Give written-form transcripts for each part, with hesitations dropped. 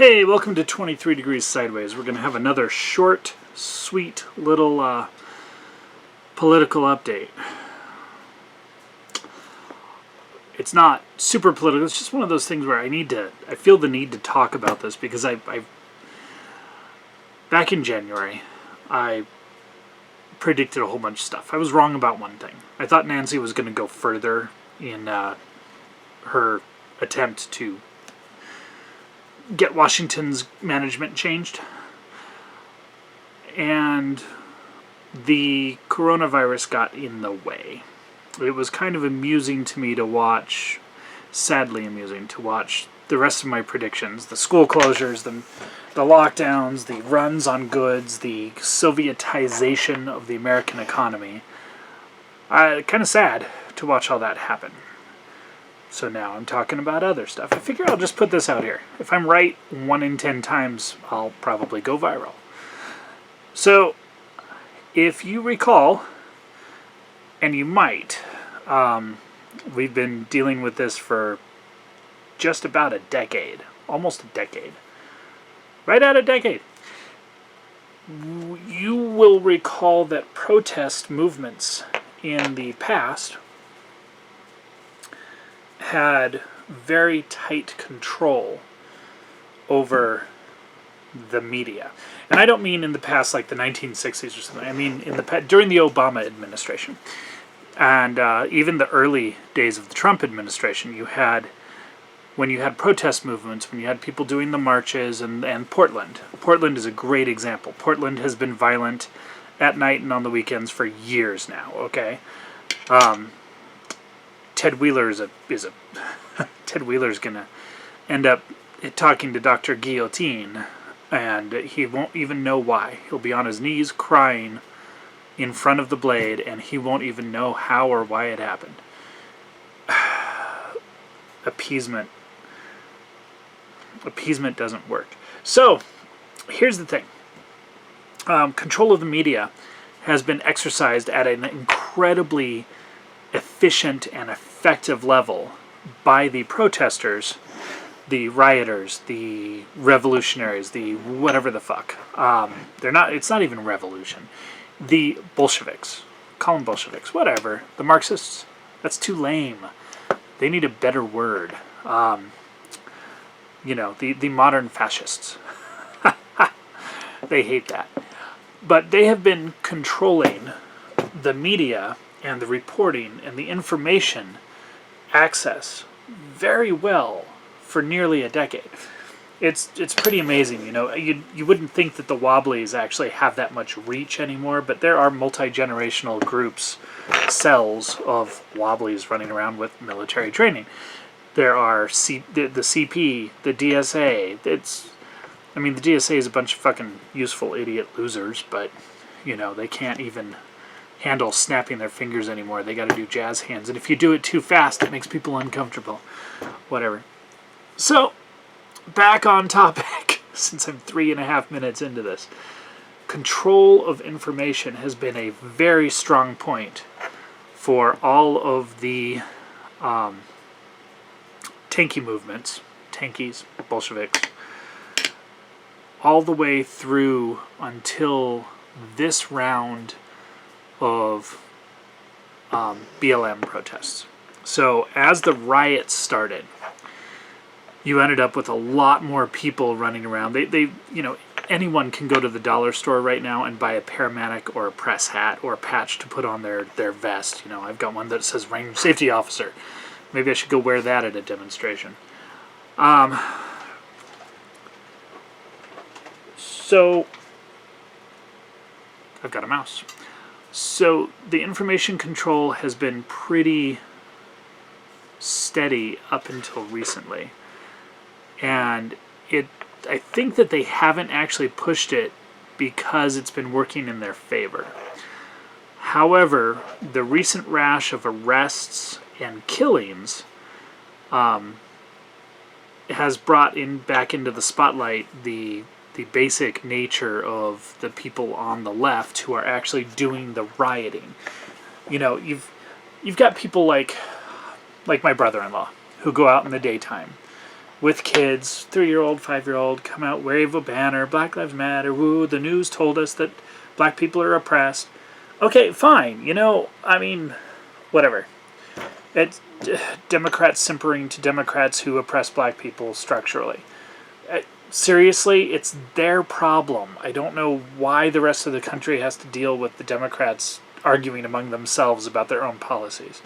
Hey, welcome to 23 Degrees Sideways. We're going to have another short, sweet little political update. It's not super political. It's just one of those things where I feel the need to talk about this because back in January, I predicted a whole bunch of stuff. I was wrong about one thing. I thought Nancy was going to go further in her attempt to get Washington's management changed. And the coronavirus got in the way. It was kind of amusing to me to watch, sadly amusing to watch the rest of my predictions. The school closures, the lockdowns, the runs on goods, the Sovietization of the American economy. Kind of sad to watch all that happen. So now I'm talking about other stuff. I figure I'll just put this out here. If I'm right 1 in 10 times, I'll probably go viral. So, if you recall, and you might, we've been dealing with this for just about a decade. Almost a decade. Right at a decade. You will recall that protest movements in the past had very tight control over the media. And I don't mean in the past like the 1960s or something. I mean in the during the Obama administration. And even the early days of the Trump administration, when you had protest movements, when you had people doing the marches, and Portland. Portland is a great example. Portland has been violent at night and on the weekends for years now, okay? Ted Wheeler Ted Wheeler's gonna end up talking to Dr. Guillotine, and he won't even know why. He'll be on his knees crying in front of the blade, and he won't even know how or why it happened. Appeasement doesn't work. So, here's the thing. Control of the media has been exercised at an incredibly efficient and effective level by the protesters, the rioters, the revolutionaries, the whatever the fuck. It's not even revolution. The Bolsheviks. Call them Bolsheviks. Whatever. The Marxists. That's too lame. They need a better word. The modern fascists. They hate that. But they have been controlling the media and the reporting and the information access very well for nearly a decade. It's pretty amazing, You wouldn't think that the Wobblies actually have that much reach anymore, but there are multi-generational groups, cells of Wobblies running around with military training. There are the CP, the DSA. The DSA is a bunch of fucking useful idiot losers, but, they can't even handle snapping their fingers anymore. They got to do jazz hands, and if you do it too fast, it makes people uncomfortable. Whatever. So, back on topic, since I'm 3.5 minutes into this. Control of information has been a very strong point for all of the tanky movements, tankies, Bolsheviks, all the way through until this round of BLM protests. So as the riots started, you ended up with a lot more people running around. Anyone can go to the dollar store right now and buy a paramedic or a press hat or a patch to put on their vest. I've got one that says range safety officer. Maybe I should go wear that at a demonstration. So I've got a mouse. So the information control has been pretty steady up until recently. And I think that they haven't actually pushed it because it's been working in their favor. However, the recent rash of arrests and killings has brought back into the spotlight the basic nature of the people on the left who are actually doing the rioting. You've got people like my brother-in-law who go out in the daytime with kids, 3-year-old, 5-year-old, come out, wave a banner, Black Lives Matter, woo, the news told us that black people are oppressed. Okay, fine, you know, I mean, whatever. It's Democrats simpering to Democrats who oppress black people structurally. Seriously, it's their problem. I don't know why the rest of the country has to deal with the Democrats arguing among themselves about their own policies.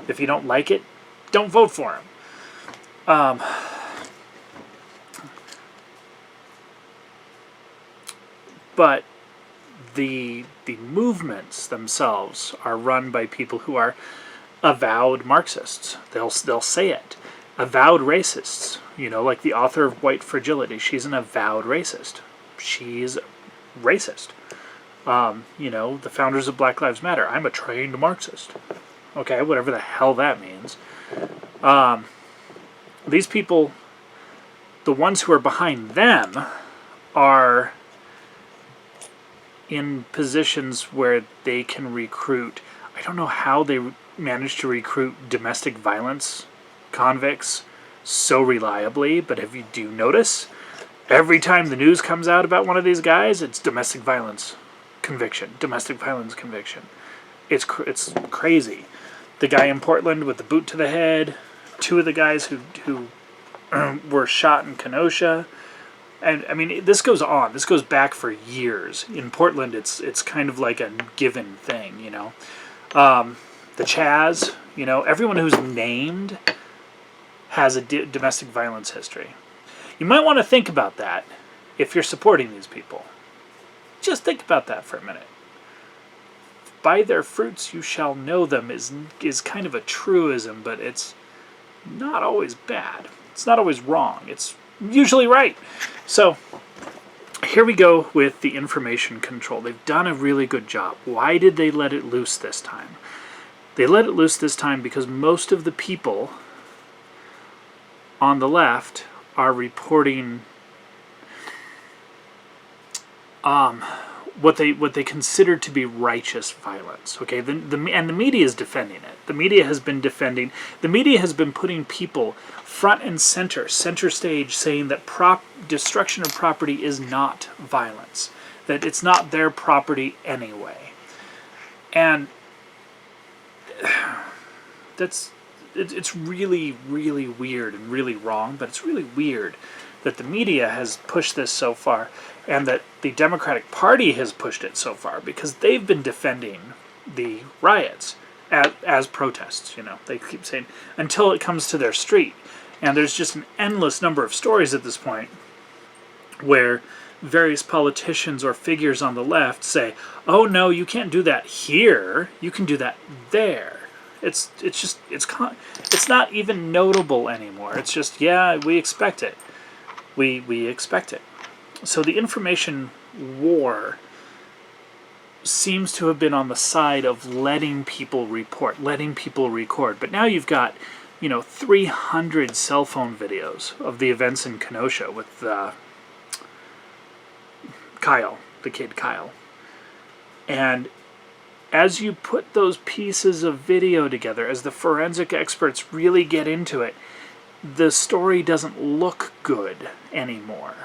If you don't like it, don't vote for them. But the movements themselves are run by people who are avowed Marxists. They'll say it. Avowed racists. You know, like the author of White Fragility. She's an avowed racist. She's racist. You know, the founders of Black Lives Matter. I'm a trained Marxist. Okay, whatever the hell that means. These people, the ones who are behind them, are in positions where they can recruit. I don't know how they manage to recruit domestic violence convicts so reliably, but if you do notice, every time the news comes out about one of these guys, it's domestic violence conviction. Domestic violence conviction. It's crazy. The guy in Portland with the boot to the head, 2 of the guys who were shot in Kenosha. And I mean, this goes on. This goes back for years. In Portland, it's kind of like a given thing, you know. The Chaz, you know, everyone who's named has a domestic violence history. You might want to think about that if you're supporting these people. Just think about that for a minute. By their fruits you shall know them is kind of a truism, but it's not always bad. It's not always wrong. It's usually right. So here we go with the information control. They've done a really good job. Why did they let it loose this time? They let it loose this time because most of the people on the left are reporting what they consider to be righteous violence. Okay, and the media is defending it. The media has been putting people front and center stage, saying that destruction of property is not violence, that it's not their property anyway, and it's really, really weird and really wrong. But it's really weird that the media has pushed this so far, and that the Democratic Party has pushed it so far, because they've been defending the riots as protests. You know, they keep saying until it comes to their street, and there's just an endless number of stories at this point where various politicians or figures on the left say, "Oh no, you can't do that here. You can do that there." It's not even notable anymore. It's just, yeah, we expect it. We expect it. So the information war seems to have been on the side of letting people report, letting people record. But now you've got, 300 cell phone videos of the events in Kenosha with Kyle, the kid Kyle. And as you put those pieces of video together, as the forensic experts really get into it, the story doesn't look good anymore.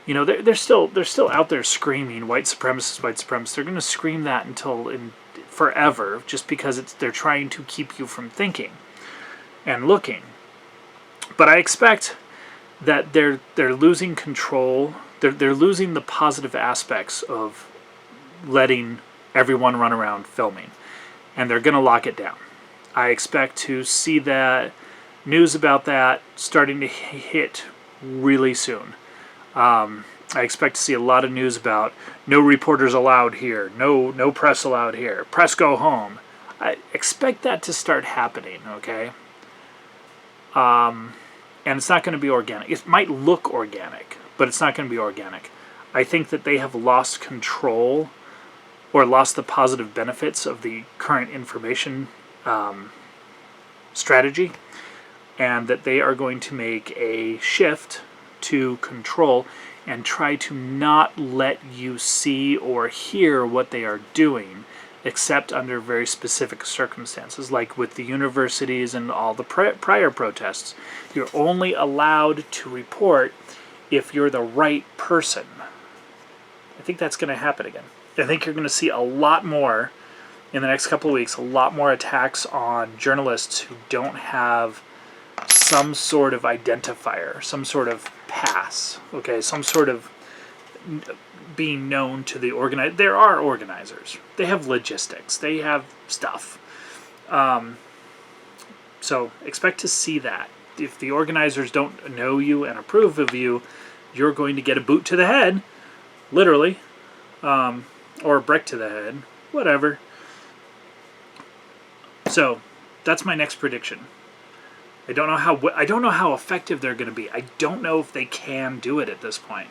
You know, they're still out there screaming white supremacists, white supremacists. They're going to scream that forever, just because they're trying to keep you from thinking and looking. But I expect that they're losing control. They're losing the positive aspects of letting everyone run around filming, and they're going to lock it down. I expect to see that news about that starting to hit really soon. I expect to see a lot of news about no reporters allowed here, no press allowed here, press go home. I expect that to start happening, okay? And it's not going to be organic. It might look organic, but it's not going to be organic. I think that they have lost control or lost the positive benefits of the current information strategy, and that they are going to make a shift to control and try to not let you see or hear what they are doing, except under very specific circumstances, like with the universities and all the prior protests. You're only allowed to report if you're the right person. I think that's going to happen again. I think you're going to see a lot more in the next couple of weeks, a lot more attacks on journalists who don't have some sort of identifier, some sort of pass, okay, some sort of being known to the organizer. There are organizers. They have logistics. They have stuff. So expect to see that. If the organizers don't know you and approve of you, you're going to get a boot to the head, literally, or a brick to the head, whatever. So that's my next prediction. I don't know how effective they're going to be. I don't know if they can do it at this point.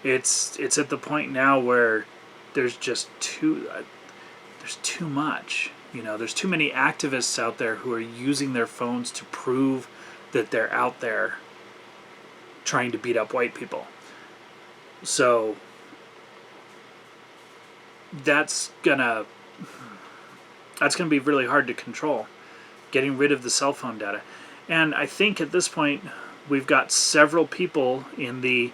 It's at the point now where there's just too much. You know, there's too many activists out there who are using their phones to prove that they're out there trying to beat up white people. So that's gonna be really hard to control, getting rid of the cell phone data. And I think at this point we've got several people in the,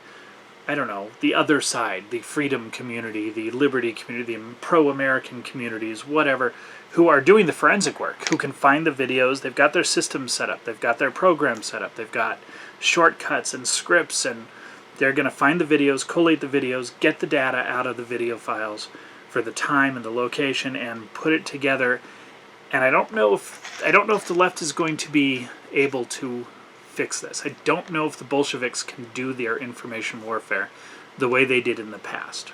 I don't know, the other side, the freedom community, the liberty community, the pro-American communities, whatever, who are doing the forensic work, who can find the videos. They've got their systems set up. They've got their program set up. They've got shortcuts and scripts, and they're going to find the videos, collate the videos, get the data out of the video files for the time and the location, and put it together. And I don't know if the left is going to be able to fix this. I don't know if the Bolsheviks can do their information warfare the way they did in the past.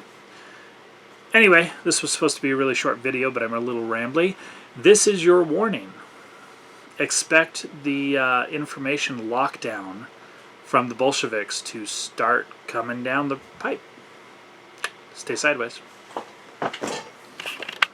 Anyway, this was supposed to be a really short video, but I'm a little rambly. This is your warning. Expect the information lockdown from the Bolsheviks to start coming down the pipe. Stay sideways.